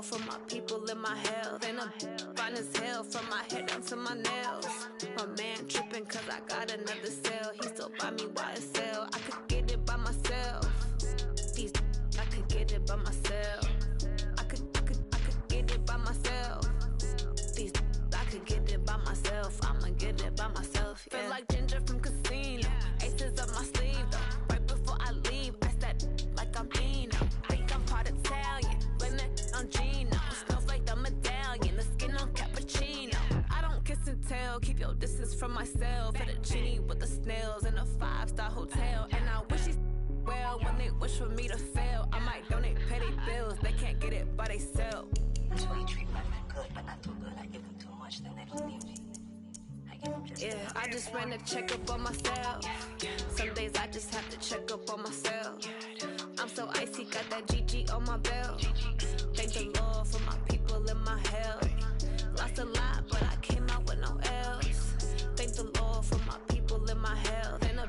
Lord for my people in my health. And I'm fine as hell from my head down to my nails. My man tripping cause I got another cell. He still buy me YSL. I could get it by myself. These I could get it by myself. I could get it by myself. These I could get it by myself. I'ma get it by myself. Yeah. Feel like Ginger from Casino. Aces up my sleeve though. Right before I leave, I said like I'm Eno. Think I'm part Italian. Blame it on Gino. Smells like the medallion. The skin on cappuccino. I don't kiss and tell. Keep your distance from myself. Hit a genie with the snails in a 5-star hotel. And I wish he's well when they wish for me to fail. I might donate petty bills. They can't get it by they sell. That's why you treat my men good, but not too good. I give them too much, then they don't need me. I give them just yeah, I just ran a checkup on myself. Some days I just have to check up on myself. I'm so icy, got that GG on my belt. Thank the Lord for my people in my health. Lost a lot, but I came out with no else. Thank the Lord for my people in my health. And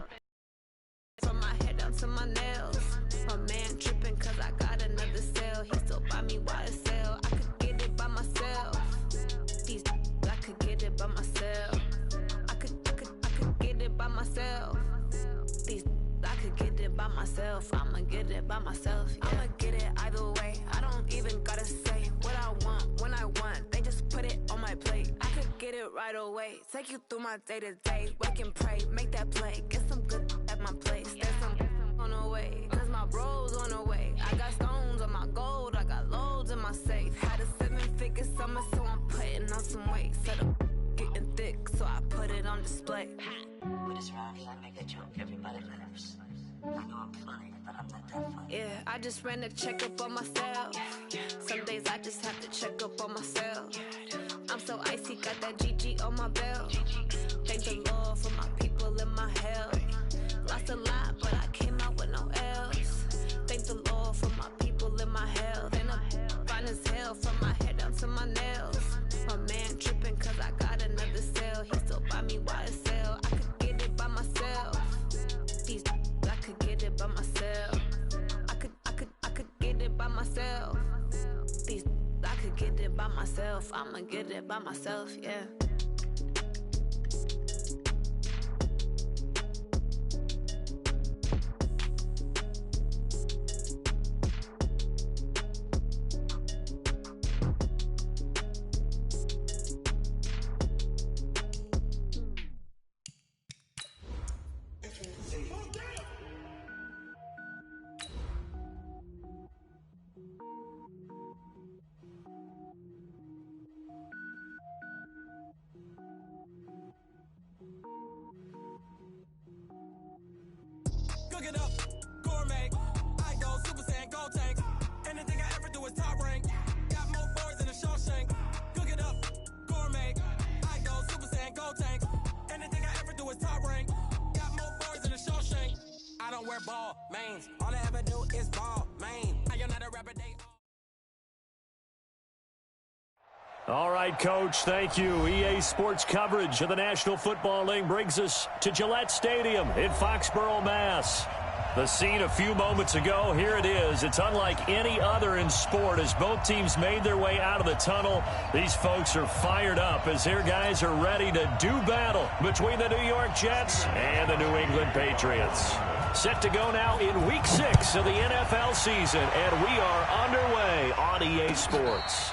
from my head down to my nails. My man tripping cause I got another cell. He still buy me YSL. I could get it by myself. These I could get it by myself. I could get it by myself. These I could get it by myself. I'ma get it by myself. Yeah. I'ma get it either way. I don't even gotta say what I want when I want. They just put it on my plate. I could get it right away. Take you through my day to day. Wake and pray, make that play. Get some good at my place. There's some on the way. Cause my bro's on the way. I got stones on my gold. I got loads in my safe. Had a 7-figure summer, so I'm putting on some weight. Set up getting thick, so I put it on display. with this round here, I make a joke. Everybody laughs. I know I'm funny, but I'm not that funny. Yeah, I just ran a checkup on myself. Some days I just have to check up on myself. I'm so icy, got that GG on my belt. Thank the Lord for my people in my health. Lost a lot, but I came out with no else. Thank the Lord for my people in my health. And I'm fine as hell from my head down to my nails. My man tripping cause I got another cell. He still buy me YSL. I could get it by myself. These I could get it by myself. I could get it by myself. These I could get it by myself. I'ma get it by myself, yeah. Cook it up, gourmet. I go Super Saiyan, gold tank. Anything I ever do is top rank. Got more boards than a Shawshank. Cook it up, gourmet. I go Super Saiyan, gold tank. Anything I ever do is top rank. Got more boards than a Shawshank. I don't wear ball mains. All I ever do is ball main. I am not a rapper, they All right, Coach, thank you. EA Sports coverage of the National Football League brings us to Gillette Stadium in Foxborough, Mass. The scene a few moments ago, here it is. It's unlike any other in sport as both teams made their way out of the tunnel. These folks are fired up as their guys are ready to do battle between the New York Jets and the New England Patriots. Set to go now in Week 6 of the NFL season, and we are underway on EA Sports.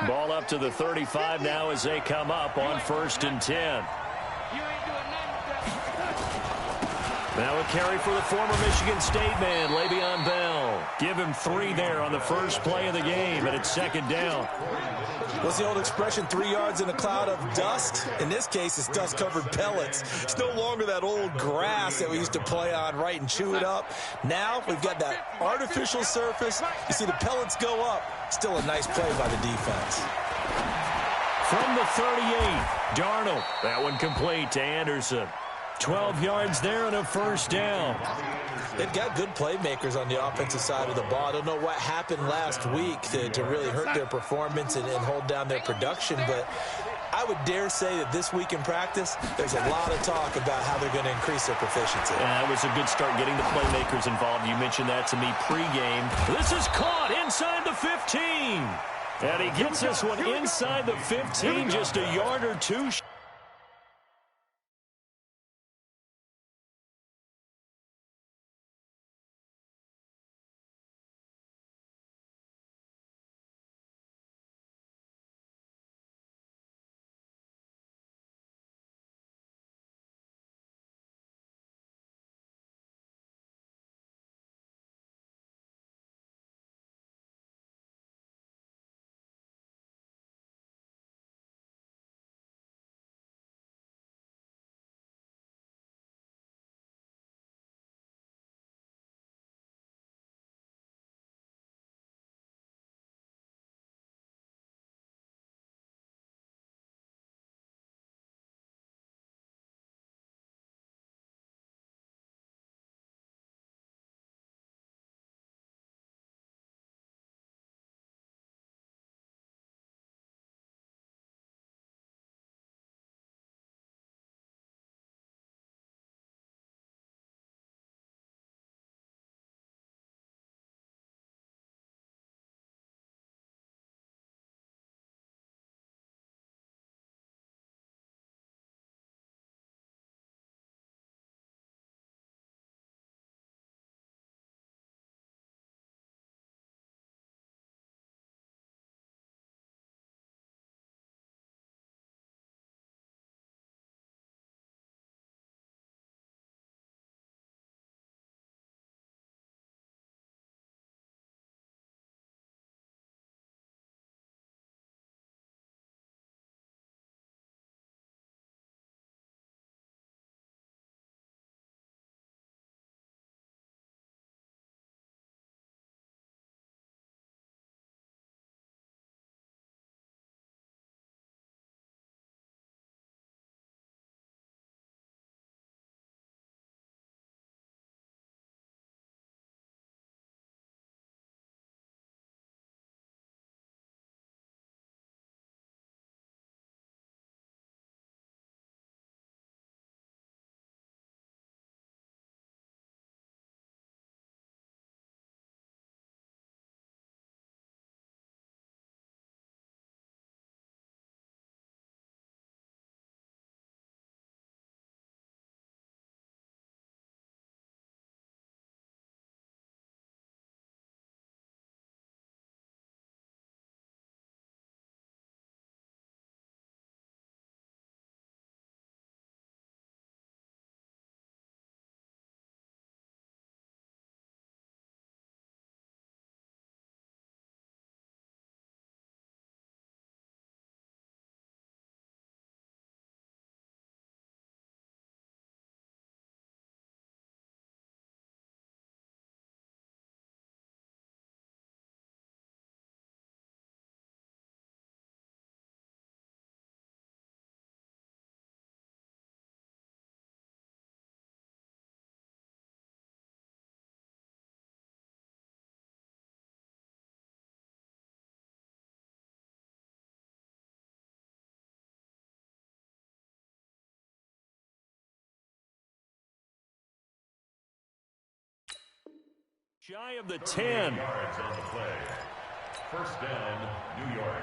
Ball up to the 35 now as they come up on 1st and 10. Now a carry for the former Michigan State man, Le'Veon Bell. Give him 3 there on the first play of the game, and it's 2nd down. What's the old expression, 3 yards in a cloud of dust? In this case, it's dust-covered pellets. It's no longer that old grass that we used to play on, right, and chew it up. Now we've got that artificial surface. You see the pellets go up. Still a nice play by the defense. From the 38, Darnold. That one complete to Anderson. 12 yards there and a first down. They've got good playmakers on the offensive side of the ball. I don't know what happened last week to really hurt their performance and hold down their production, but I would dare say that this week in practice, there's a lot of talk about how they're going to increase their proficiency. Yeah, that was a good start getting the playmakers involved. You mentioned that to me pregame. This is caught inside the 15. And he gets this one inside the 15, just a yard or two. Shy of the 10. First down, New York.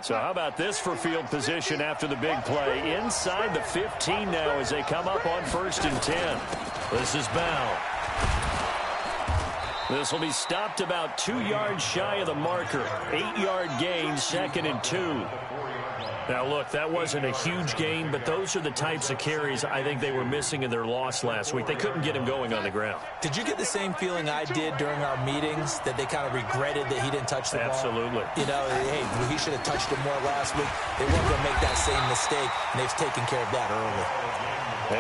So how about this for field position after the big play? Inside the 15 now as they come up on 1st and 10. This is Bell. This will be stopped about 2 yards shy of the marker. 8-yard gain, 2nd and 2. Now, look, that wasn't a huge gain, but those are the types of carries I think they were missing in their loss last week. They couldn't get him going on the ground. Did you get the same feeling I did during our meetings, that they kind of regretted that he didn't touch the ball? Absolutely. You know, hey, he should have touched it more last week. They weren't going to make that same mistake, and they've taken care of that early.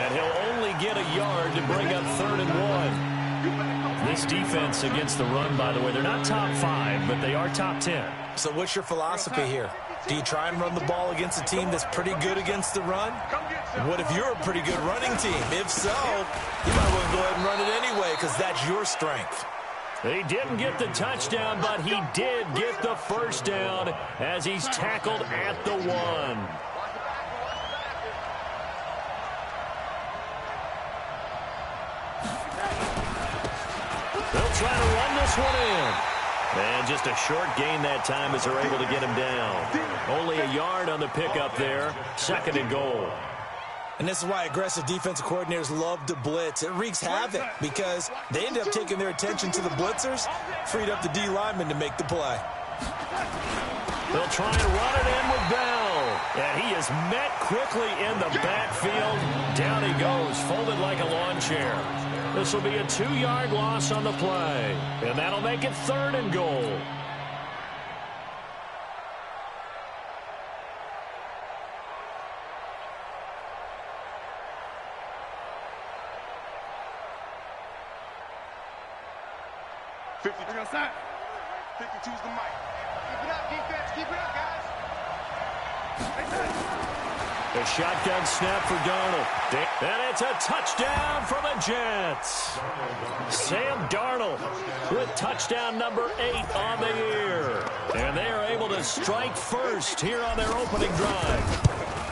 And he'll only get a yard to bring up 3rd and 1. This defense against the run, by the way, they're not top 5, but they are top 10. So what's your philosophy here? Do you try and run the ball against a team that's pretty good against the run? What if you're a pretty good running team? If so, you might want to go ahead and run it anyway because that's your strength. He didn't get the touchdown, but he did get the first down as he's tackled at the 1. They'll try to run this one in. And just a short gain that time as they're able to get him down. Only a yard on the pickup there. 2nd and goal. And this is why aggressive defensive coordinators love to blitz. It wreaks havoc because they end up taking their attention to the blitzers, freed up the D lineman to make the play. They'll try and run it in with Bell. And he is met quickly in the backfield. Down he goes, folded like a lawn chair. This will be a 2-yard loss on the play. And that'll make it 3rd and goal. Outside. 52's the mic. Keep it up, defense. Keep it up, guys. A shotgun snap for Darnold. And it's a touchdown for the Jets. Sam Darnold with touchdown number 8 on the year. And they are able to strike first here on their opening drive.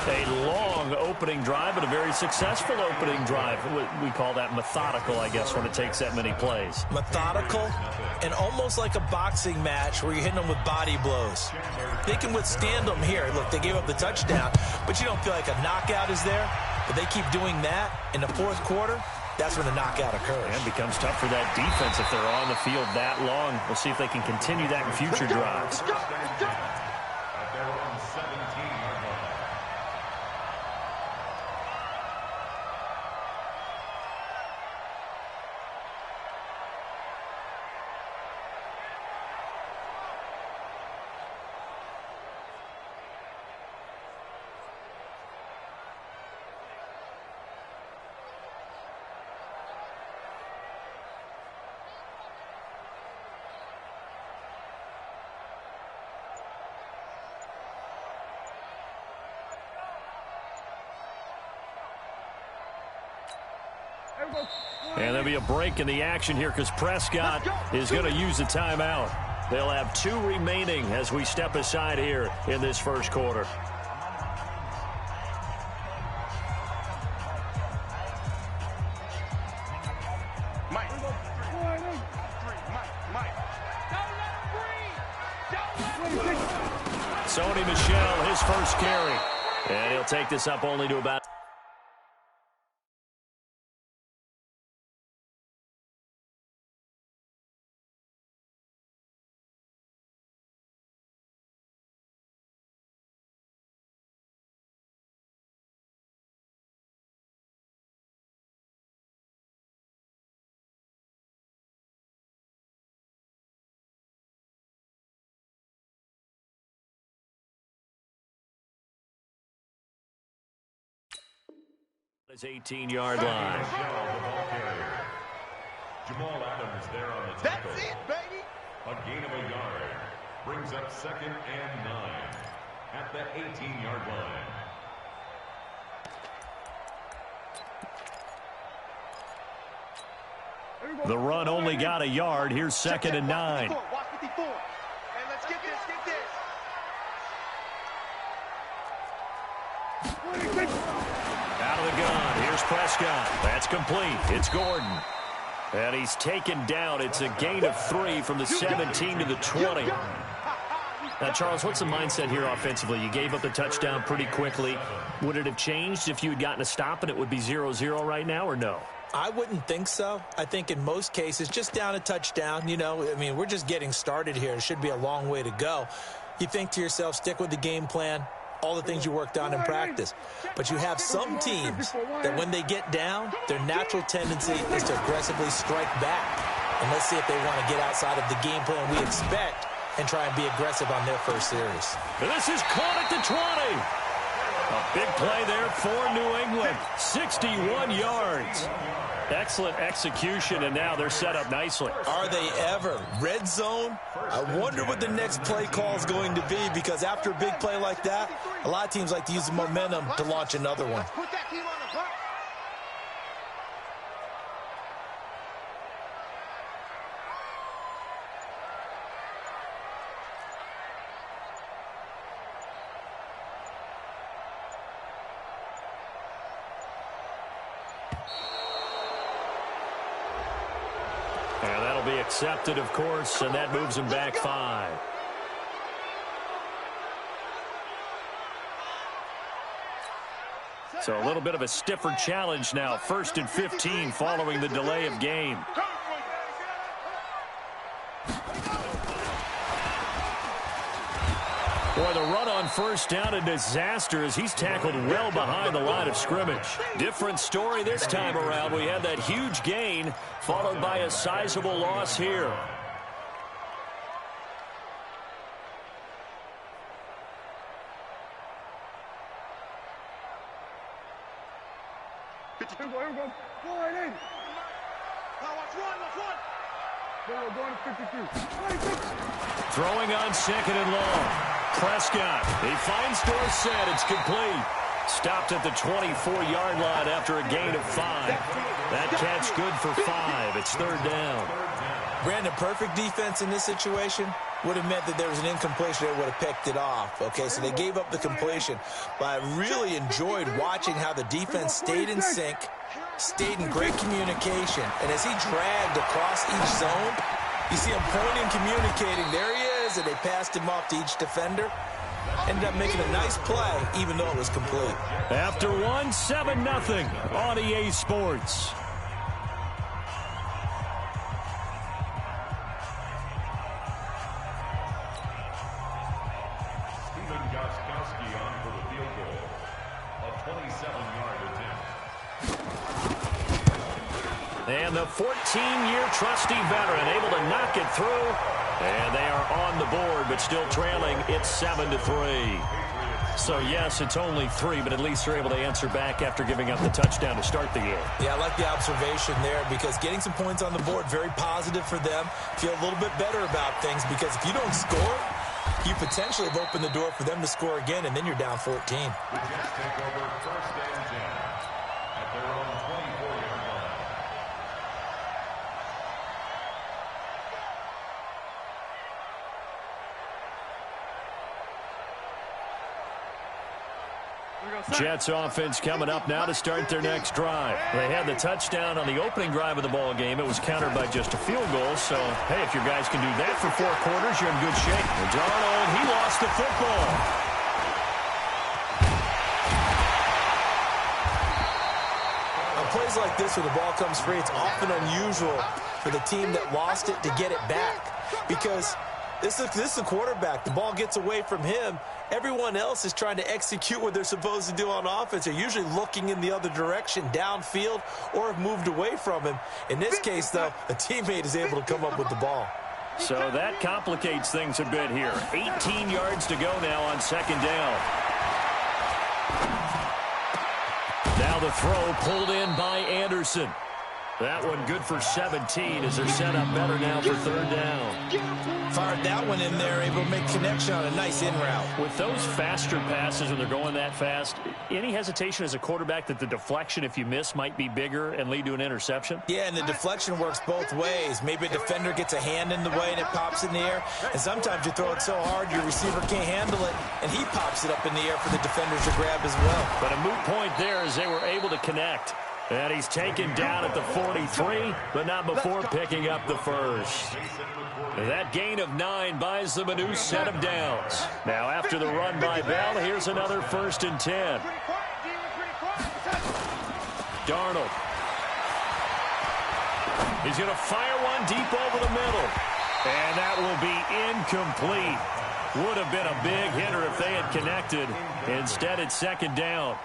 A long opening drive, but a very successful opening drive. We call that methodical, I guess, when it takes that many plays. Methodical and almost like a boxing match where you're hitting them with body blows. They can withstand them here. Look, they gave up the touchdown, but you don't feel like a knockout is there. But they keep doing that in the 4th quarter. That's when the knockout occurs. And it becomes tough for that defense if they're on the field that long. We'll see if they can continue that in future drives. And there'll be a break in the action here because Prescott is going to use a timeout. They'll have 2 remaining as we step aside here in this 1st quarter. Mike. Sony Michel, his first carry. And he'll take this up only to about... His 18-yard line. Jamal Adams there on the tackle. That's it, baby. A gain of a yard. Brings up 2nd and 9 at the 18-yard line. The run only got a yard. Here's 2nd and 9. Watch 54. And let's get this, Out of the gun. Here's Prescott. That's complete. It's Gordon. And he's taken down. It's a gain of 3 from the 17 to the 20. Now, Charles, what's the mindset here offensively? You gave up the touchdown pretty quickly. Would it have changed if you had gotten a stop and it would be 0-0 right now, or no? I wouldn't think so. I think in most cases, just down a touchdown, you know, I mean, we're just getting started here. It should be a long way to go. You think to yourself, stick with the game plan, all the things you worked on in practice. But you have some teams that when they get down, their natural tendency is to aggressively strike back. And let's see if they want to get outside of the game plan we expect and try and be aggressive on their first series. And this is caught at the 20. A big play there for New England. 61 yards. Excellent execution, and now they're set up nicely. Are they ever? Red zone? I wonder what the next play call is going to be, because after a big play like that, a lot of teams like to use the momentum to launch another one. Put that team on the front. And that'll be accepted, of course, and that moves him back 5. So a little bit of a stiffer challenge now. 1st and 15 following the delay of game. Boy, the run on 1st down, a disaster as he's tackled well behind the line of scrimmage. Different story this time around. We had that huge gain followed by a sizable loss here. Here we go. Go right in. Now watch one. We're going to 52. Throwing on 2nd and long. Prescott, he finds Dorsett. It's complete. Stopped at the 24-yard line after a gain of 5. That catch good for 5. It's 3rd down. Brandon, perfect defense in this situation would have meant that there was an incompletion. They would have picked it off. Okay, so they gave up the completion. But I really enjoyed watching how the defense stayed in sync, stayed in great communication. And as he dragged across each zone, you see him pointing, communicating. There he is, and they passed him off to each defender. Ended up making a nice play, even though it was complete. After 1, 7-0 on EA Sports. Gszn on for the field goal. A 27-yard attempt. And the 14-year trusty veteran able to knock it through. And they are on the board, but still trailing. It's 7-3. So, yes, it's only 3, but at least they're able to answer back after giving up the touchdown to start the game. Yeah, I like the observation there, because getting some points on the board, very positive for them. Feel a little bit better about things, because if you don't score, you potentially have opened the door for them to score again, and then you're down 14. The Jets take over 1st and 10 at their own 24-yard line. Jets offense coming up now to start their next drive. They had the touchdown on the opening drive of the ball game. It was countered by just a field goal. So, hey, if your guys can do that for 4 quarters, you're in good shape. And Darnold, he lost the football. On plays like this where the ball comes free, it's often unusual for the team that lost it to get it back, because this is the quarterback. The ball gets away from him. Everyone else is trying to execute what they're supposed to do on offense. They're usually looking in the other direction, downfield, or have moved away from him. In this case, though, a teammate is able to come up with the ball. So that complicates things a bit here. 18 yards to go now on 2nd down. Now the throw pulled in by Anderson. That one good for 17 as they're set up better now for 3rd down. Fired that one in there, able to make connection on a nice in route. With those faster passes when they're going that fast, any hesitation as a quarterback that the deflection, if you miss, might be bigger and lead to an interception? Yeah, and the deflection works both ways. Maybe a defender gets a hand in the way and it pops in the air. And sometimes you throw it so hard your receiver can't handle it, and he pops it up in the air for the defenders to grab as well. But a moot point there as they were able to connect. And he's taken down at the 43, but not before picking up the first. That gain of 9 buys them a new set of downs. Now after the run by Bell, here's another 1st and 10. Darnold. He's going to fire one deep over the middle. And that will be incomplete. Would have been a big hitter if they had connected. Instead, it's 2nd down.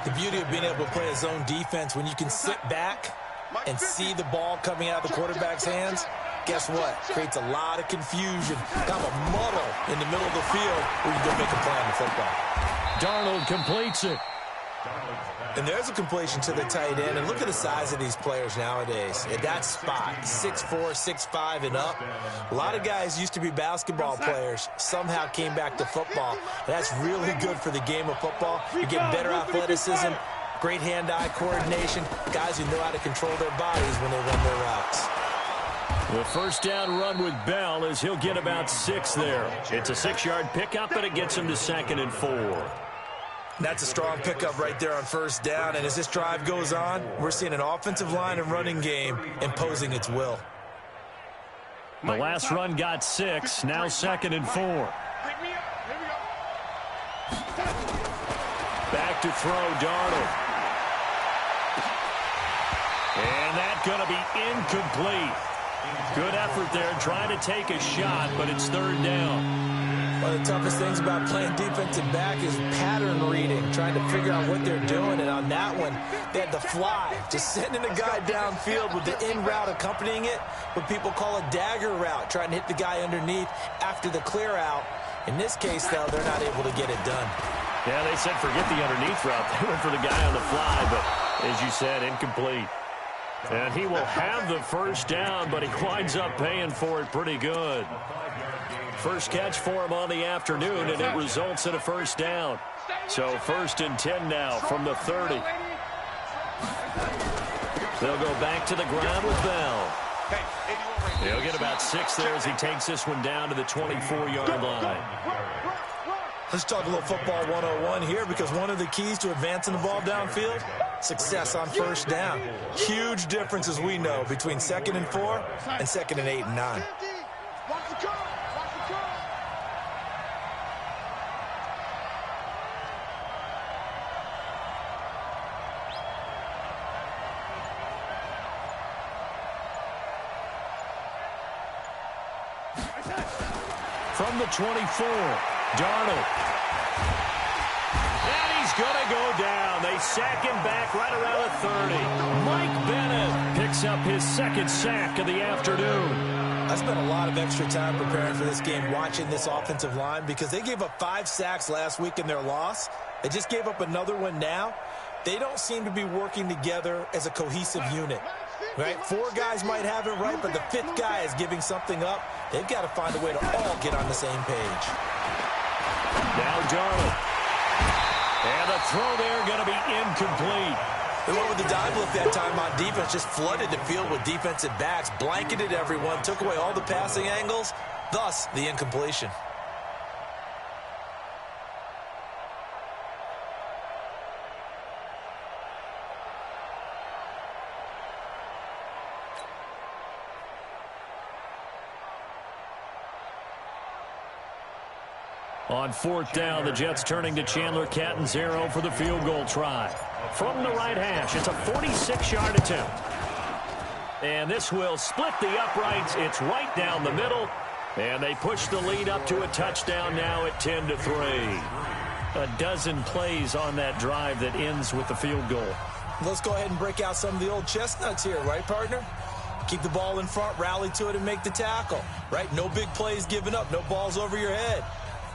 The beauty of being able to play a zone defense, when you can sit back and see the ball coming out of the quarterback's hands, guess what? Creates a lot of confusion, kind of a muddle in the middle of the field where you go make a play on the football. Darnold completes it. And there's a completion to the tight end. And look at the size of these players nowadays. At that spot, 6'4", 6'5", and up. A lot of guys used to be basketball players, somehow came back to football. And that's really good for the game of football. You get better athleticism, great hand-eye coordination, guys who know how to control their bodies when they run their routes. The first down run with Bell as he'll get about 6 there. It's a 6-yard pickup, but it gets him to 2nd and 4. That's a strong pickup right there on first down. And as this drive goes on, we're seeing an offensive line and running game imposing its will. The last run got 6, now 2nd and 4. Back to throw, Darnold. And that's going to be incomplete. Good effort there, trying to take a shot, but it's 3rd down. One of the toughest things about playing defensive back is pattern reading, trying to figure out what they're doing. And on that one, they had the fly, just sending a guy downfield with the in route accompanying it, what people call a dagger route, trying to hit the guy underneath after the clear out. In this case, though, they're not able to get it done. Yeah, they said forget the underneath route. They went for the guy on the fly, but as you said, incomplete. And he will have the first down, but he winds up paying for it pretty good. First catch for him on the afternoon, and it results in a first down. So 1st and 10 now from the 30. They'll go back to the ground with Bell. He'll get about 6 there as he takes this one down to the 24-yard line. Let's talk a little football 101 here, because one of the keys to advancing the ball downfield, success on first down. Huge difference, as we know, between 2nd and 4 and 2nd and 8 and 9. From the 24, Darnold. And he's going to go down. They sack him back right around the 30. Mike Bennett picks up his 2nd sack of the afternoon. I spent a lot of extra time preparing for this game, watching this offensive line, because they gave up 5 sacks last week in their loss. They just gave up another one now. They don't seem to be working together as a cohesive unit. Right? 4 guys might have it right, but the 5th guy is giving something up. They've got to find a way to all get on the same page. Now Darnold. And the throw there going to be incomplete. They went with the dive look that time on defense, just flooded the field with defensive backs, blanketed everyone, took away all the passing angles, thus the incompletion. On 4th down, the Jets turning to Chandler Catanzaro for the field goal try. From the right hash, it's a 46-yard attempt. And this will split the uprights. It's right down the middle. And they push the lead up to a touchdown now at 10-3. A dozen plays on that drive that ends with the field goal. Let's go ahead and break out some of the old chestnuts here, right, partner? Keep the ball in front, rally to it, and make the tackle, right? No big plays given up, no balls over your head.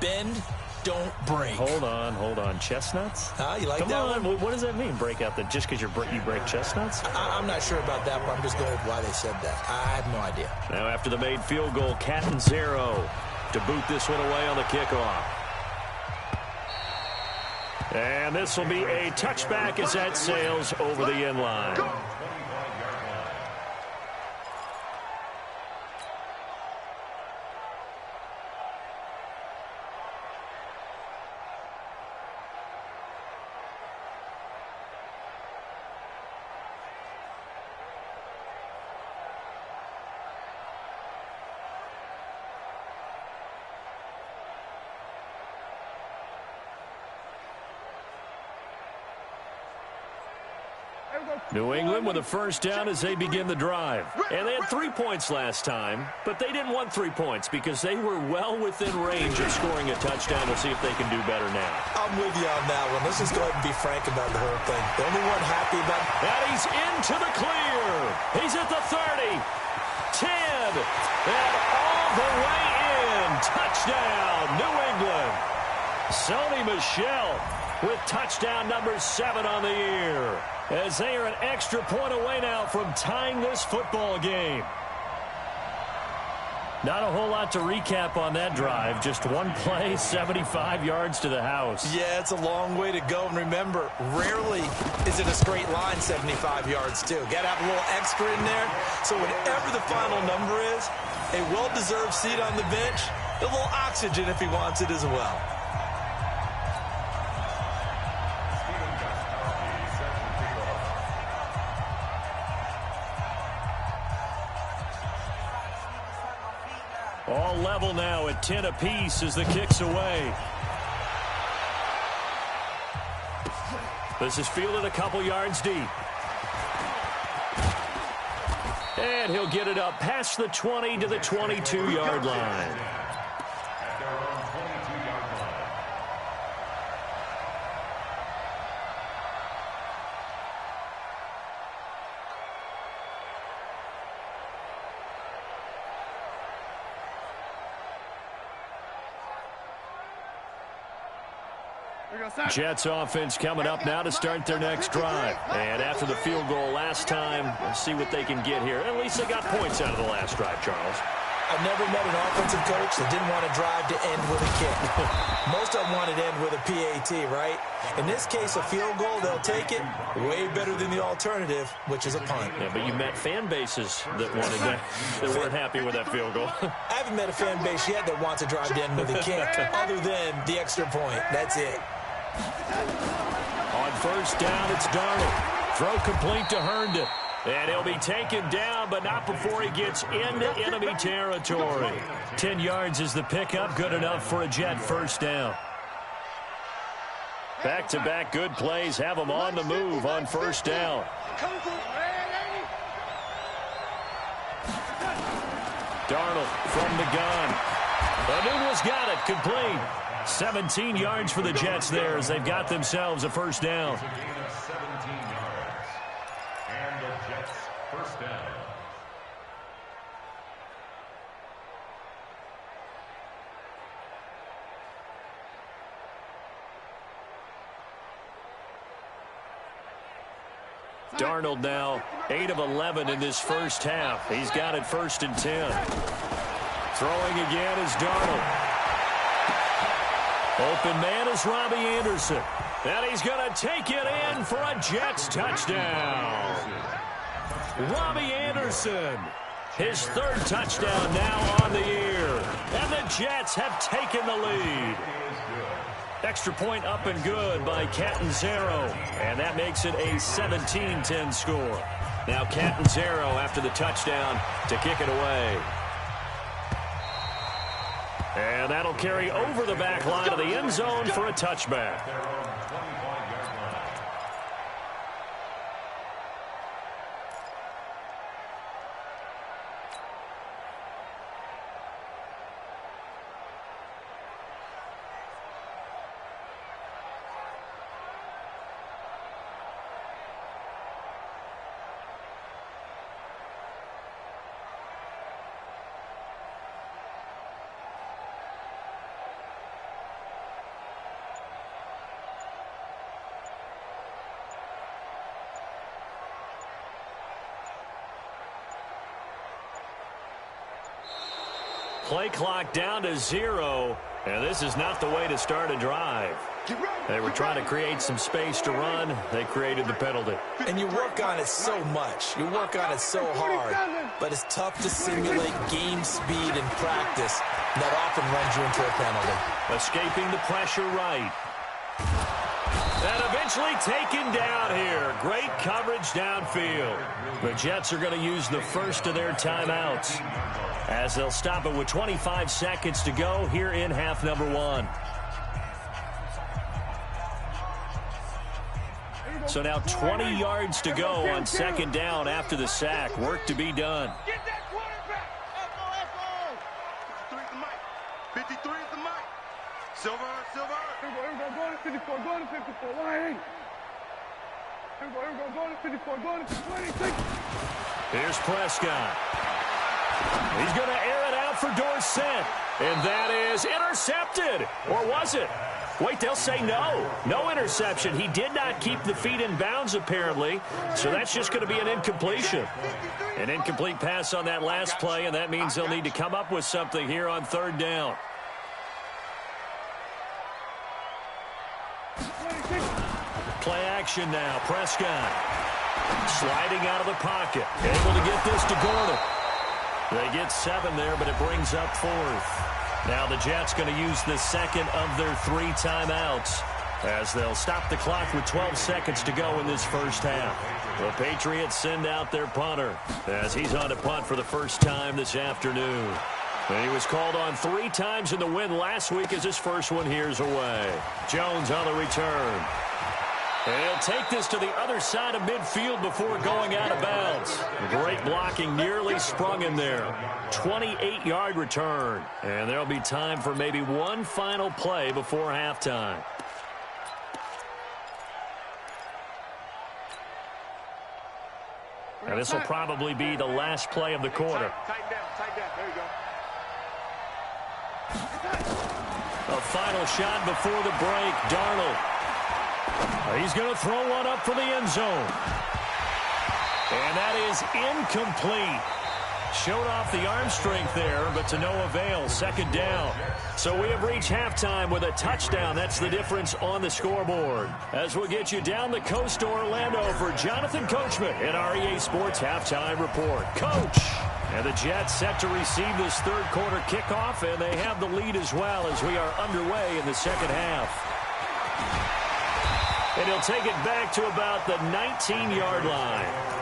Bend, don't break. Hold on. Chestnuts? You like Come that on. one? What does that mean, break out? Just because you break chestnuts? I'm not sure about that, but I'm just going with why they said that. I have no idea. Now after the made field goal, Catanzaro to boot this one away on the kickoff. And this will be a touchback as that sails over the end line. New England with a first down as they begin the drive. And they had 3 points last time, but they didn't want 3 points because they were well within range of scoring a touchdown. We'll see if they can do better now. I'm with you on that one. Let's just go ahead and be frank about the whole thing. The only one happy about... And he's into the clear. He's at the 30, 10, and all the way in. Touchdown, New England. Sony Michel with touchdown number 7 on the year, as they are an extra point away now from tying this football game. Not a whole lot to recap on that drive. Just one play, 75 yards to the house. Yeah, it's a long way to go. And remember, rarely is it a straight line 75 yards, too. Got to have a little extra in there. So whatever the final number is, a well-deserved seat on the bench, a little oxygen if he wants it as well. All level now at 10 apiece as the kick's away. This is fielded a couple yards deep. And he'll get it up past the 20 to the 22-yard line. Jets offense coming up now to start their next drive. And after the field goal last time, let's see what they can get here. At least they got points out of the last drive, Charles. I've never met an offensive coach that didn't want to drive to end with a kick. Most of them wanted to end with a PAT, right? In this case, a field goal, they'll take it. Way better than the alternative, which is a punt. Yeah, but you met fan bases that wanted that, that weren't happy with that field goal. I haven't met a fan base yet that wants to drive to end with a kick, other than the extra point. That's it. On first down, it's Darnold. Throw complete to Herndon. And he'll be taken down, but not before he gets into enemy territory. 10 yards is the pickup, good enough for a Jet first down. Back-to-back good plays have them on the move on first down. Darnold from the gun. Anuno's got it, complete. 17 yards for the Jets there as they've got themselves a first down. It's a gain of 17 yards. And the Jets first down. Darnold now 8 of 11 in this first half. He's got it first and 10. Throwing again is Darnold. Open man is Robbie Anderson. And he's going to take it in for a Jets touchdown. Robbie Anderson, his third touchdown now on the year. And the Jets have taken the lead. Extra point up and good by Catanzaro. And that makes it a 17-10 score. Now Catanzaro after the touchdown to kick it away. And that'll carry over the back line of the end zone for a touchback. Play clock down to 0, and this is not the way to start a drive. They were trying to create some space to run. They created the penalty. And you work on it so much. You work on it so hard. But it's tough to simulate game speed in practice. That often runs you into a penalty. Escaping the pressure right. And eventually taken down here. Great coverage downfield. The Jets are going to use the first of their timeouts, as they'll stop it with 25 seconds to go here in half number 1. So now 20 yards to go on second down after the sack. Work to be done. Get that quarterback! Echo, echo! 53 is the mic. Silver. Here we go, go to 54, go to 54, line 8. Here we go, go to 54, go to 26. Here's Prescott. He's going to air it out for Dorsett. And that is intercepted. Or was it? Wait, they'll say no. No interception. He did not keep the feet in bounds, apparently. So that's just going to be an incompletion. An incomplete pass on that last play, and that means they'll need to come up with something here on third down. Play action now. Prescott sliding out of the pocket. Able to get this to Gordon. They get 7 there, but it brings up 4th. Now the Jets going to use the second of their 3 timeouts as they'll stop the clock with 12 seconds to go in this first half. The Patriots send out their punter as he's on to punt for the first time this afternoon. And he was called on 3 times in the win last week as his first one here's away. Jones on the return. And he'll take this to the other side of midfield before going out of bounds. Great blocking, nearly sprung him there. 28-yard return. And there'll be time for maybe one final play before halftime. And this will probably be the last play of the quarter. Tighten down. There you go. A final shot before the break. Darnold. He's going to throw one up for the end zone. And that is incomplete. Showed off the arm strength there, but to no avail. Second down. So we have reached halftime with a touchdown. That's the difference on the scoreboard. As we'll get you down the coast to Orlando for Jonathan Coachman at our EA Sports Halftime Report. Coach! And the Jets set to receive this third quarter kickoff, and they have the lead as well as we are underway in the second half. And he'll take it back to about the 19-yard line.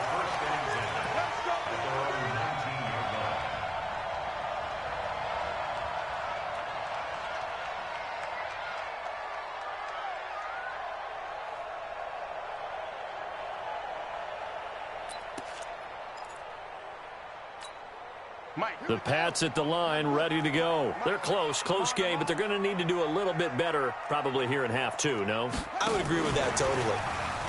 The Pats at the line, ready to go. They're close game, but they're going to need to do a little bit better probably here in half 2, no? I would agree with that totally.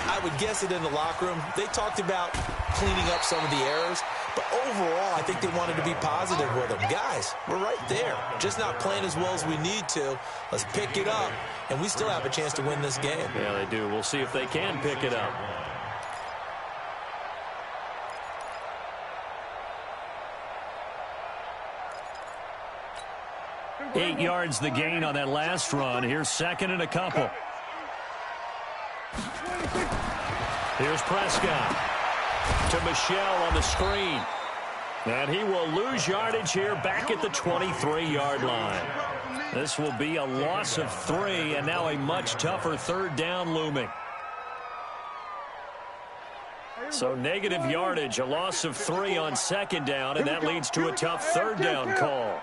I would guess it in the locker room. They talked about cleaning up some of the errors, but overall, I think they wanted to be positive with them. Guys, we're right there. Just not playing as well as we need to. Let's pick it up, and we still have a chance to win this game. Yeah, they do. We'll see if they can pick it up. 8 yards the gain on that last run. Here's second and a couple. Here's Prescott to Michelle on the screen. And he will lose yardage here back at the 23-yard line. This will be a loss of 3, and now a much tougher third down looming. So negative yardage, a loss of 3 on second down, and that leads to a tough third down call.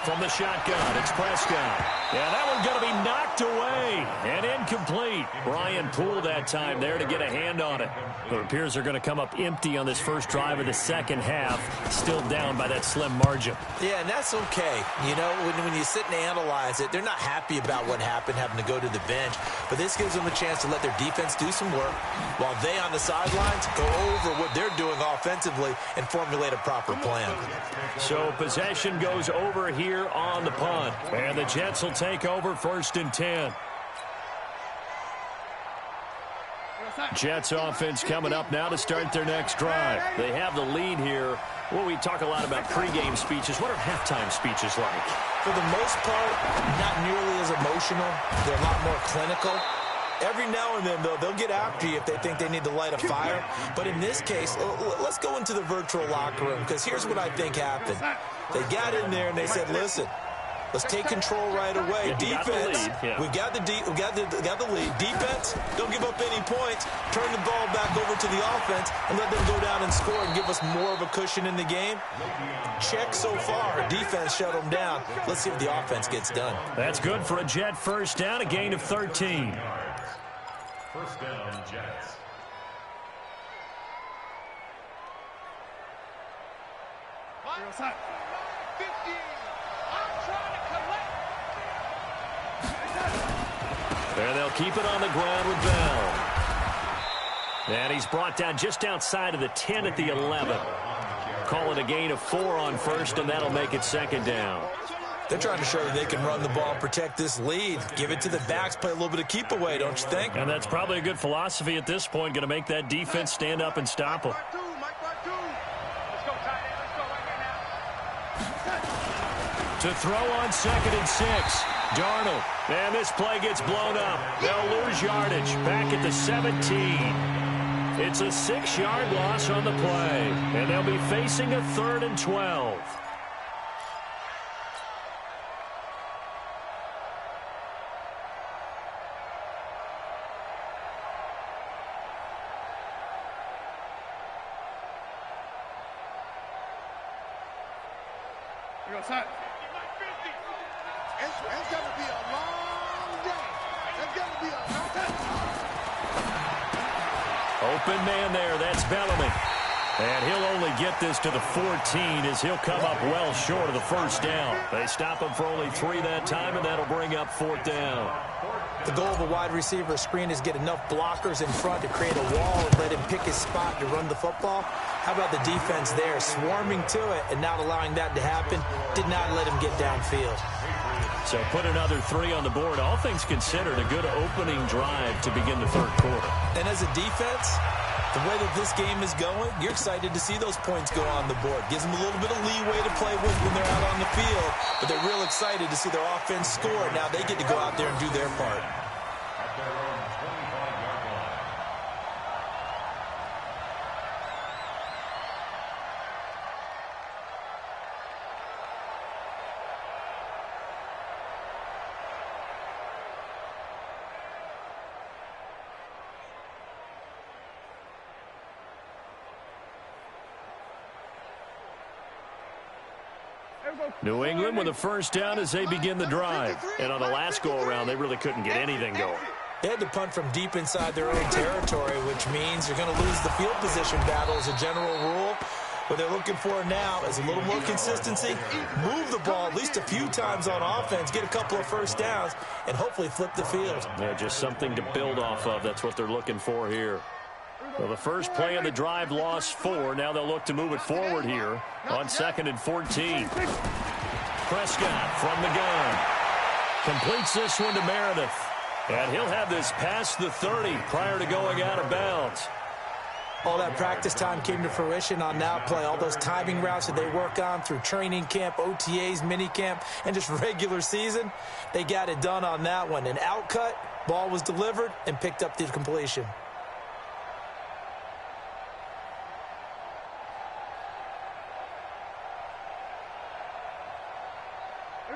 From the shotgun, it's Prescott. Yeah, that one's going to be knocked away and incomplete. Brian Poole that time there to get a hand on it. But it appears they're going to come up empty on this first drive of the second half, still down by that slim margin. Yeah, and that's okay. You know, when you sit and analyze it, they're not happy about what happened, having to go to the bench. But this gives them a chance to let their defense do some work while they on the sidelines go over what they're doing offensively and formulate a proper plan. So possession goes over here on the punt. And the Jets will take over 1st and 10. Jets offense coming up now to start their next drive. They have the lead here. Well, we talk a lot about pregame speeches. What are halftime speeches like? For the most part, not nearly as emotional. They're a lot more clinical. Every now and then, though, they'll get after you if they think they need to light a fire. But in this case, let's go into the virtual locker room, because here's what I think happened. They got in there and they said, listen, let's take control right away. Defense, we've got the lead. Defense, don't give up any points. Turn the ball back over to the offense and let them go down and score and give us more of a cushion in the game. Check so far. Defense shut them down. Let's see if the offense gets done. That's good for a Jet first down, a gain of 13. First down, Jets. And they'll keep it on the ground with Bell. And he's brought down just outside of the 10 at the 11. call it a gain of 4 on first, and that'll make it second down. They're trying to show that they can run the ball and protect this lead. Give it to the backs, play a little bit of keep away, don't you think? And that's probably a good philosophy at this point, going to make that defense stand up and stop them. To throw on 2nd and 6, Darnold. And this play gets blown up. They'll lose yardage back at the 17. It's a 6-yard loss on the play, and they'll be facing a 3rd and 12. It's going to be a long day. It's going to be a long day. Open man there. That's Bellamy. And he'll only get this to the 14 as he'll come up well short of the first down. They stop him for only 3 that time, and that'll bring up 4th down. The goal of a wide receiver screen is get enough blockers in front to create a wall and let him pick his spot to run the football. How about the defense there, swarming to it and not allowing that to happen? Did not let him get downfield. So put another 3 on the board. All things considered, a good opening drive to begin the 3rd quarter. And as a defense, the way that this game is going, you're excited to see those points go on the board. Gives them a little bit of leeway to play with when they're out on the field, but they're real excited to see their offense score. Now they get to go out there and do their part. New England with a first down as they begin the drive. And on the last go-around, they really couldn't get anything going. They had to punt from deep inside their own territory, which means you're going to lose the field position battle as a general rule. What they're looking for now is a little more consistency, move the ball at least a few times on offense, get a couple of first downs, and hopefully flip the field. Yeah, just something to build off of. That's what they're looking for here. Well, the first play of the drive lost 4. Now they'll look to move it forward here on 2nd and 14. Prescott from the gun. Completes this one to Meredith. And he'll have this past the 30 prior to going out of bounds. All that practice time came to fruition on that play. All those timing routes that they work on through training camp, OTAs, minicamp, and just regular season, they got it done on that one. An outcut, ball was delivered, and picked up the completion.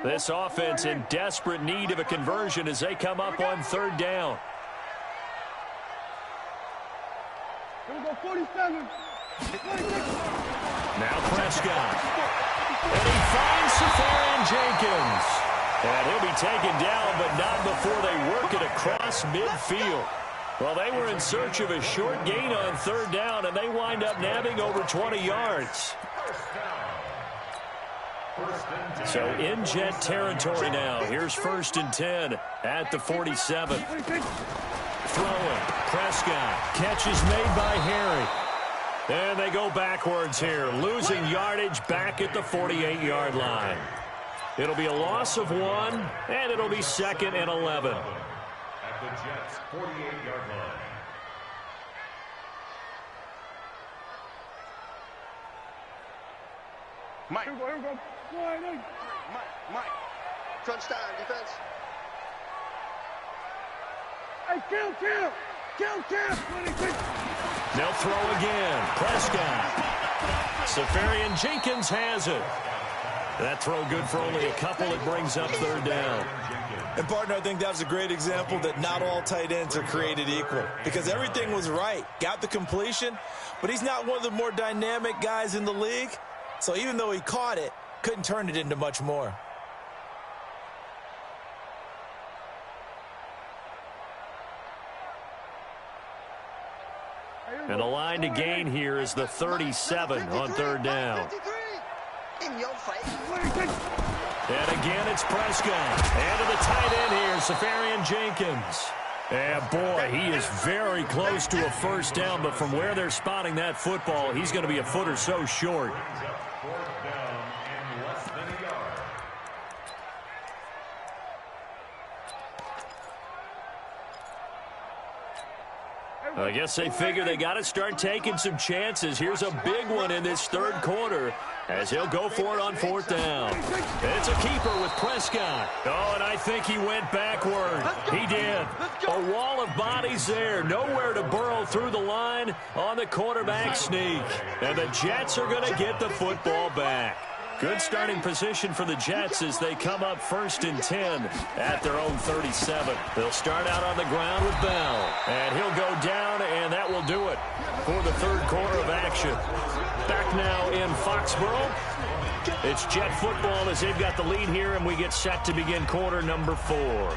This offense in desperate need of a conversion as they come up on 3rd down. Here we go, 47. Now Prescott. And he finds Safarian Jenkins. And he'll be taken down, but not before they work it across midfield. Well, they were in search of a short gain on 3rd down, and they wind up nabbing over 20 yards. So in Jet territory now. Here's 1st and 10 at the 47. Throwing. Prescott. Catch is made by Harry. And they go backwards here. Losing yardage back at the 48-yard line. It'll be a loss of 1, and it'll be 2nd and 11. At the Jets' 48-yard line. Mike. Here we go. Mike. Crunch time, defense. Hey, kill. They'll throw again. Prescott. Safarian Jenkins has it. That throw good for only a couple. It brings up 3rd down. And, partner, I think that was a great example that not all tight ends are created equal because everything was right. Got the completion, but he's not one of the more dynamic guys in the league. So even though he caught it, couldn't turn it into much more. And the line to gain here is the 37 on 3rd down. In your face. And again, it's Prescott. And to the tight end here, Safarian Jenkins. And boy, he is very close to a first down, but from where they're spotting that football, he's going to be a foot or so short. Fourth down and less than a yard. I guess they figure they got to start taking some chances. Here's a big one in this third quarter as he'll go for it on fourth down. It's a keeper with Prescott. Oh, and I think he went backward. He did. A wall of bodies there. Nowhere to burrow through the line on the quarterback sneak. And the Jets are going to get the football back. Good starting position for the Jets as they come up 1st and 10 at their own 37. They'll start out on the ground with Bell. And he'll go down, and that will do it for the third quarter of action. Back now in Foxborough. It's Jet football as they've got the lead here, and we get set to begin quarter number 4.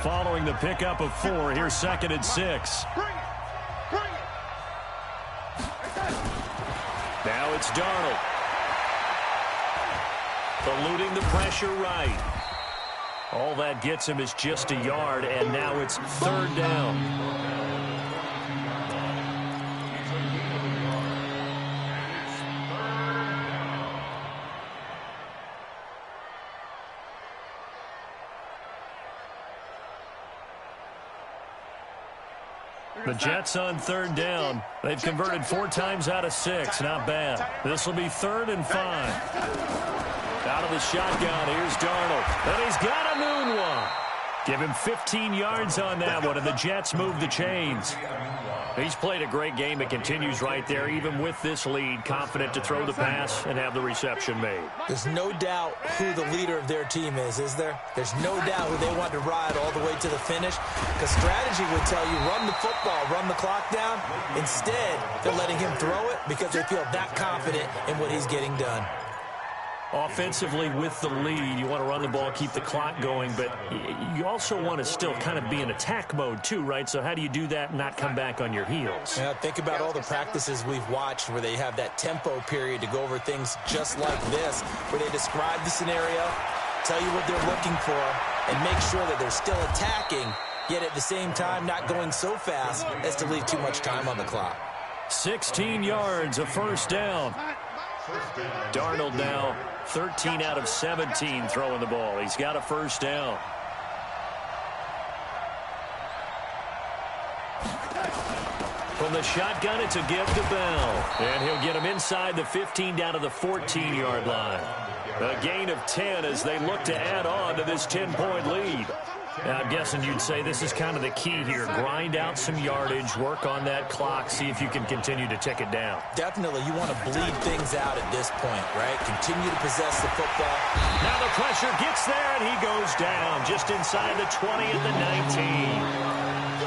Following the pickup of 4, here's 2nd and 6. Now it's Darnold. Eluding the pressure right. All that gets him is just a yard, and now it's 3rd down. The Jets on 3rd down. They've converted 4 times out of 6. Not bad. This will be 3rd and 5. Out of the shotgun, here's Darnold. And he's got a moonwalk. Give him 15 yards on that one, and the Jets move the chains. He's played a great game. It continues right there, even with this lead, confident to throw the pass and have the reception made. There's no doubt who the leader of their team is there? There's no doubt who they want to ride all the way to the finish, because strategy would tell you run the football, run the clock down. Instead, they're letting him throw it because they feel that confident in what he's getting done. Offensively, with the lead, you want to run the ball, keep the clock going, but you also want to still kind of be in attack mode too, right? So how do you do that and not come back on your heels? Yeah, think about all the practices we've watched where they have that tempo period to go over things just like this, where they describe the scenario, tell you what they're looking for, and make sure that they're still attacking, yet at the same time not going so fast as to leave too much time on the clock. 16 yards, a first down. Darnold now 13 out of 17 throwing the ball. He's got a first down. From the shotgun, it's a give to Bell. And he'll get him inside the 15 down to the 14-yard line. A gain of 10 as they look to add on to this 10-point lead. Now, I'm guessing you'd say this is kind of the key here. Grind out some yardage, work on that clock, see if you can continue to tick it down. Definitely. You want to bleed things out at this point, right? Continue to possess the football. Now the pressure gets there, and he goes down just inside the 20 at the 19.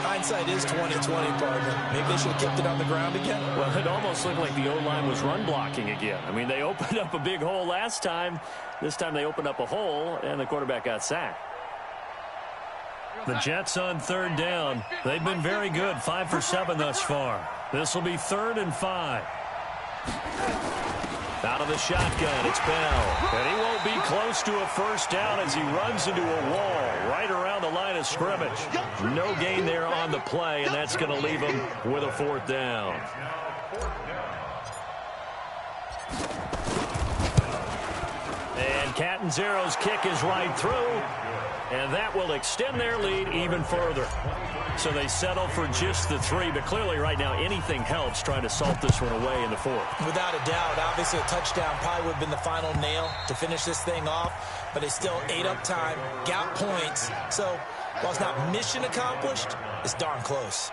Hindsight is 20/20, partner. Maybe they should have kept it on the ground again. Well, it almost looked like the O-line was run blocking again. I mean, they opened up a big hole last time. This time they opened up a hole, and the quarterback got sacked. The Jets on 3rd down. They've been very good, 5 for 7 thus far. This will be 3rd and 5. Out of the shotgun, it's Bell. And he won't be close to a first down as he runs into a wall right around the line of scrimmage. No gain there on the play, and that's going to leave him with a 4th down. And Catanzaro's kick is right through. And that will extend their lead even further. So they settle for just the 3, but clearly right now anything helps trying to salt this one away in the 4th. Without a doubt, obviously a touchdown probably would have been the final nail to finish this thing off, but they still ate up time, got points. So while it's not mission accomplished, it's darn close.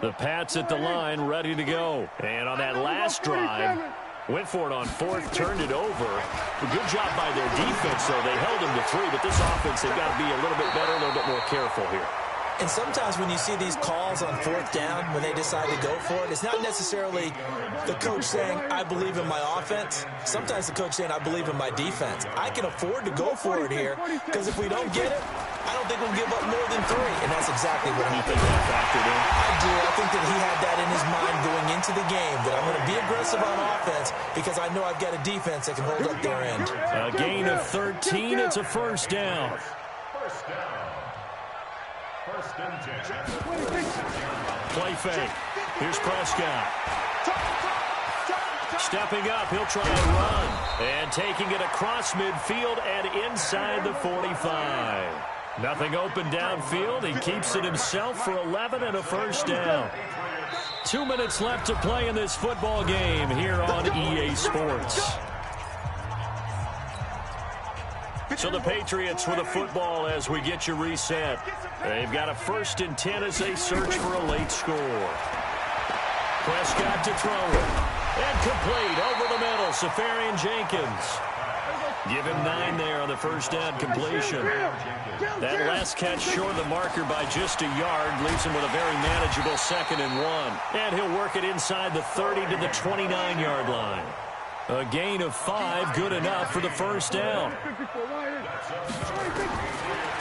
The Pats at the line, ready to go. And on that last drive, went for it on 4th, turned it over. A good job by their defense, though. They held them to 3, but this offense, they've got to be a little bit better, a little bit more careful here. And sometimes when you see these calls on 4th down, when they decide to go for it, it's not necessarily the coach saying, I believe in my offense. Sometimes the coach saying, I believe in my defense. I can afford to go for it here, because if we don't get it, I don't think we'll give up more than 3, and that's exactly what happened. You think that factored in? I do. I think that he had that in his mind going into the game, that I'm going to be aggressive on offense because I know I've got a defense that can hold up their end. A gain of 13. It's a first down. First down. First and 10. Play fake. Here's Prescott. Stepping up, he'll try and run. And taking it across midfield and inside the 45. Nothing open downfield. He keeps it himself for 11 and a first down. 2 minutes left to play in this football game here on EA Sports. So the Patriots with a football as we get you reset. They've got a 1st and 10 as they search for a late score. Prescott to throw it. And complete over the middle, Safarian Jenkins. Give him 9 there on the first down completion. That last catch short of the marker by just a yard leaves him with a very manageable 2nd and 1. And he'll work it inside the 30 to the 29-yard line. A gain of 5, good enough for the first down.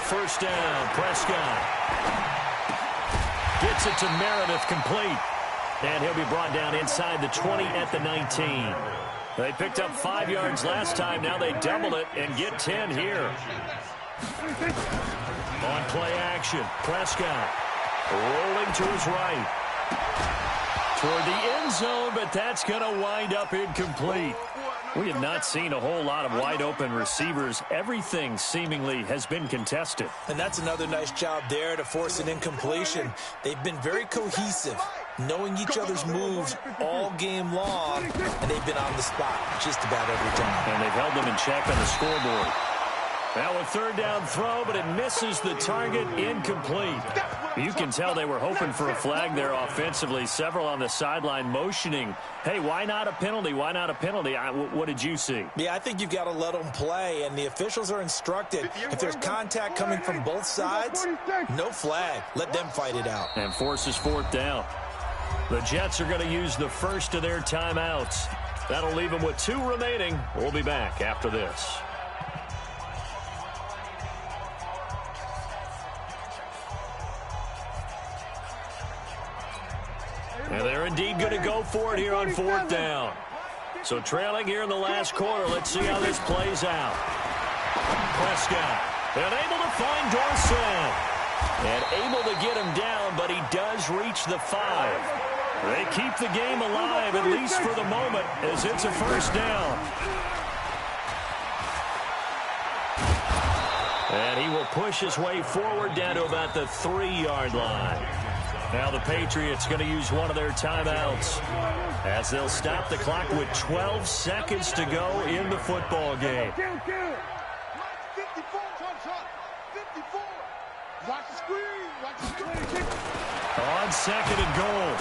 First down, Prescott. Gets it to Meredith, complete. And he'll be brought down inside the 20 at the 19. They picked up 5 yards last time. Now they double it and get 10 here. On play action, Prescott rolling to his right. Toward the end zone, but that's going to wind up incomplete. We have not seen a whole lot of wide-open receivers. Everything seemingly has been contested. And that's another nice job there to force an incompletion. They've been very cohesive, knowing each other's moves all game long, and they've been on the spot just about every time. And they've held them in check on the scoreboard. Now a 3rd down throw, but it misses the target, incomplete. You can tell they were hoping for a flag there offensively. Several on the sideline motioning, hey, why not a penalty? Why not a penalty? What did you see? Yeah, I think you've got to let them play, and the officials are instructed. If there's contact coming from both sides, no flag. Let them fight it out. And forces 4th down. The Jets are going to use the first of their timeouts. That'll leave them with 2 remaining. We'll be back after this. And they're indeed going to go for it here on 4th down. So trailing here in the last quarter. Let's see how this plays out. Prescott, and able to find Dorsett. And able to get him down, but he does reach the 5. They keep the game alive, at least for the moment, as it's a first down. And he will push his way forward down to about the 3-yard line. Now the Patriots going to use one of their timeouts as they'll stop the clock with 12 seconds to go in the football game. 54. Watch the screen. Watch the screen. On 2nd and goal,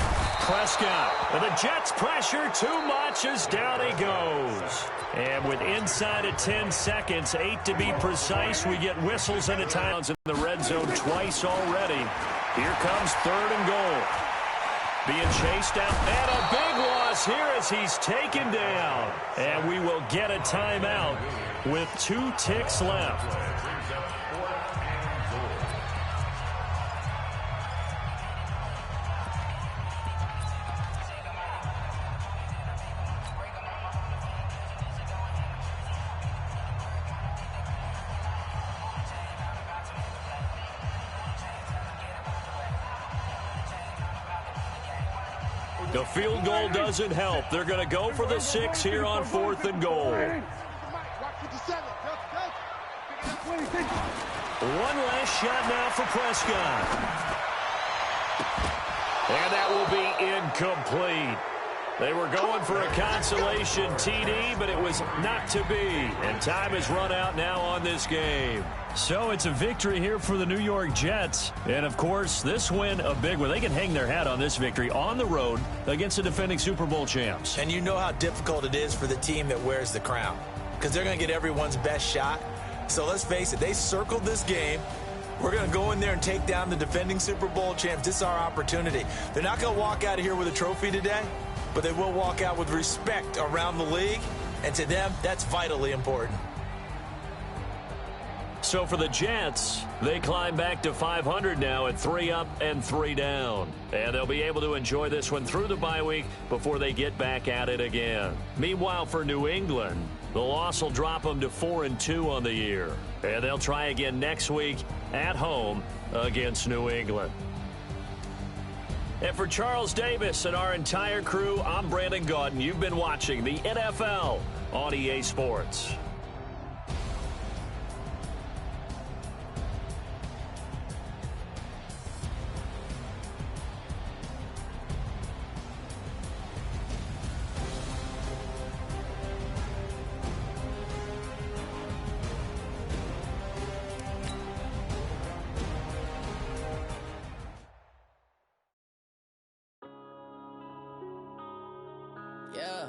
Prescott. And the Jets pressure too much as down he goes. And with inside of 10 seconds, 8 to be precise, we get whistles and a timeouts in the red zone twice already. Here comes 3rd and goal. Being chased out, and a big loss here as he's taken down. And we will get a timeout with 2 ticks left. The field goal doesn't help. They're going to go for the 6 here on 4th and goal. One last shot now for Prescott. And that will be incomplete. They were going for a consolation TD, but it was not to be. And time has run out now on this game. So it's a victory here for the New York Jets. And, of course, this win a big one. They can hang their hat on this victory on the road against the defending Super Bowl champs. And you know how difficult it is for the team that wears the crown, because they're going to get everyone's best shot. So let's face it, they circled this game. We're going to go in there and take down the defending Super Bowl champs. This is our opportunity. They're not going to walk out of here with a trophy today, but they will walk out with respect around the league. And to them, that's vitally important. So for the Jets, they climb back to 500 now at 3 up and 3 down. And they'll be able to enjoy this one through the bye week before they get back at it again. Meanwhile, for New England, the loss will drop them to 4-2 on the year. And they'll try again next week at home against New England. And for Charles Davis and our entire crew, I'm Brandon Gaudin. You've been watching the NFL on EA Sports. Yeah.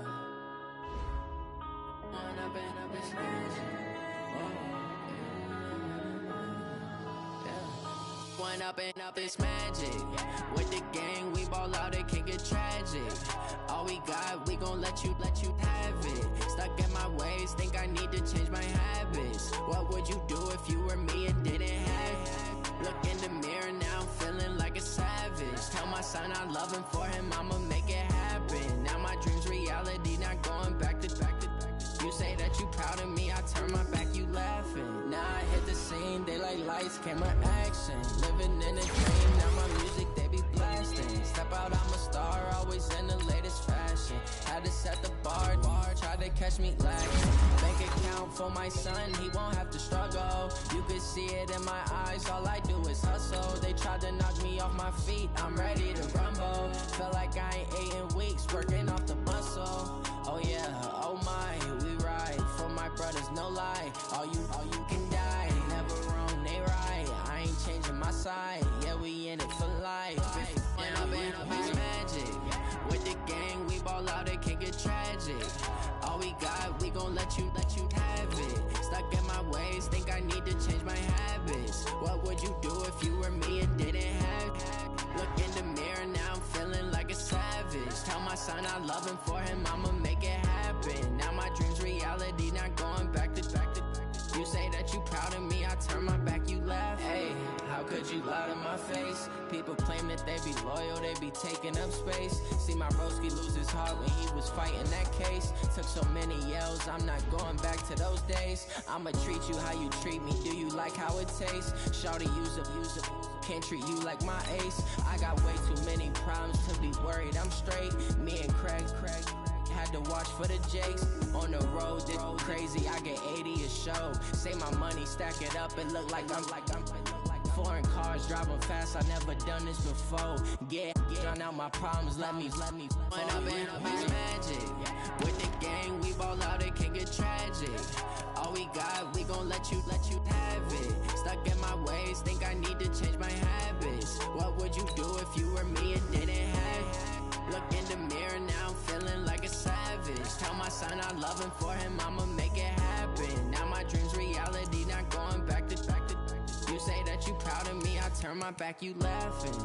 One up and up, it's magic. With the gang, we ball out, it can get tragic. All we got, we gon' let you have it. Stuck in my ways, think I need to change my habits. What would you do if you were me and didn't have it? Look in the mirror now, feeling like a savage. Tell my son I love him, for him I'ma make it happen. Now my dream's reality, not going back to. You say that you proud of me, I turn my back, you laughing. Now I hit the scene, they like lights, camera, action. Living in a dream, now my music, they be blasting. Step out, I'm a star, always in the latest fashion. Had to set the bar, try to catch me lacking. Bank account for my son, he won't have to struggle. You could see it in my eyes, all I do is hustle. They tried to knock me off my feet, I'm ready to rumble. Felt like I ain't ate in weeks, working off the muscle. Oh yeah, oh my, we ride for my brothers, no lie. All you can die, never wrong, they right. I ain't changing my side, yeah, we in it for life. It's magic. With the gang, we ball out, it can get tragic. All we got, we gon' let you have it. Stuck in my ways, think I need to change my habits. What would you do if you were me and didn't have it? Look in the mirror now, I'm feeling like a savage. Tell my son I love him, for him I'ma make it happen. Now my dream's reality, not going back to. You say that you proud of me, I turn my back, you laugh. Hey, how could you lie to my face? People claim that they be loyal, they be taking up space. See my broski lose his heart when he was fighting that case. Took so many yells, I'm not going back to those days. I'ma treat you how you treat me, do you like how it tastes? Shawty, use up, can't treat you like my ace. I got way too many problems to be worried, I'm straight. Me and Craig had to watch for the Jakes. On the road, this crazy, I get 80 a show. Say my money, stack it up, it look like I'm foreign cars, driving fast, I never done this before. Drown out my problems, let me One up and it's magic. With the gang, we ball out, it can get tragic. All we got, we gon' let you have it. Stuck in my ways, think I need to change my habits. What would you do if you were me and didn't have it? Look in the mirror now, I'm feeling like a savage. Tell my son I love him, for him I'ma make it happen. Now my dream's reality, not going back to. You say that you proud of me, I turn my back, you laughing.